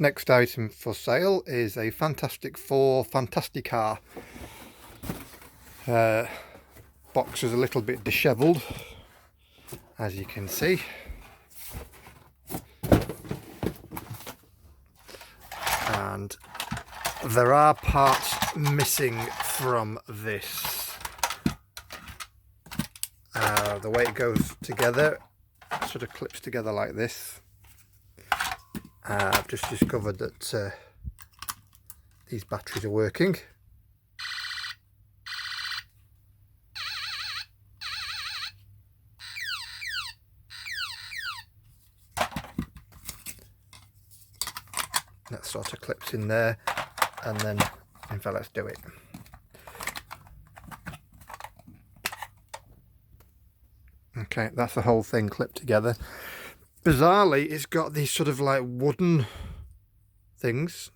Next item for sale is a Fantastic 4 fantasticar. Box is a little bit dishevelled, as you can see. And there are parts missing from this. The way it goes together sort of clips together like this. I've just discovered that these batteries are working. That sort of clips in there, and then in fact let's do it. Okay, that's the whole thing clipped together. Bizarrely, it's got these sort of like wooden things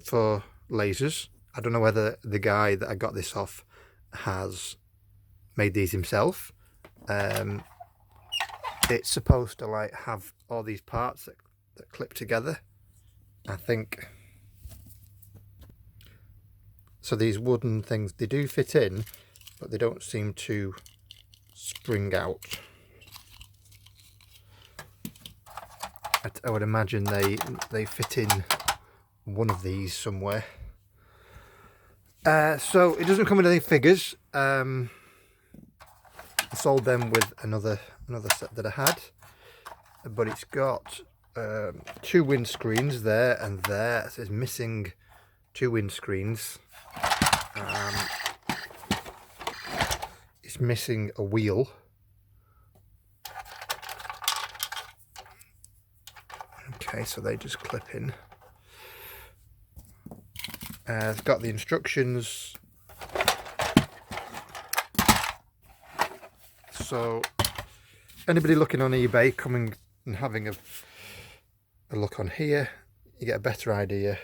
for lasers. I don't know whether the guy that I got this off has made these himself. It's supposed to like have all these parts that clip together, I think. So these wooden things, they do fit in, but they don't seem to spring out. I would imagine they fit in one of these somewhere. So it doesn't come with any figures. I sold them with another set that I had, but it's got 2 windscreens there and there. So it's missing 2 windscreens. It's missing a wheel. Okay, so they just clip in. It's got the instructions. So anybody looking on eBay, coming and having a look on here, you get a better idea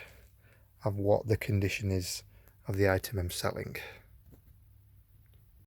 of what the condition is of the item I'm selling.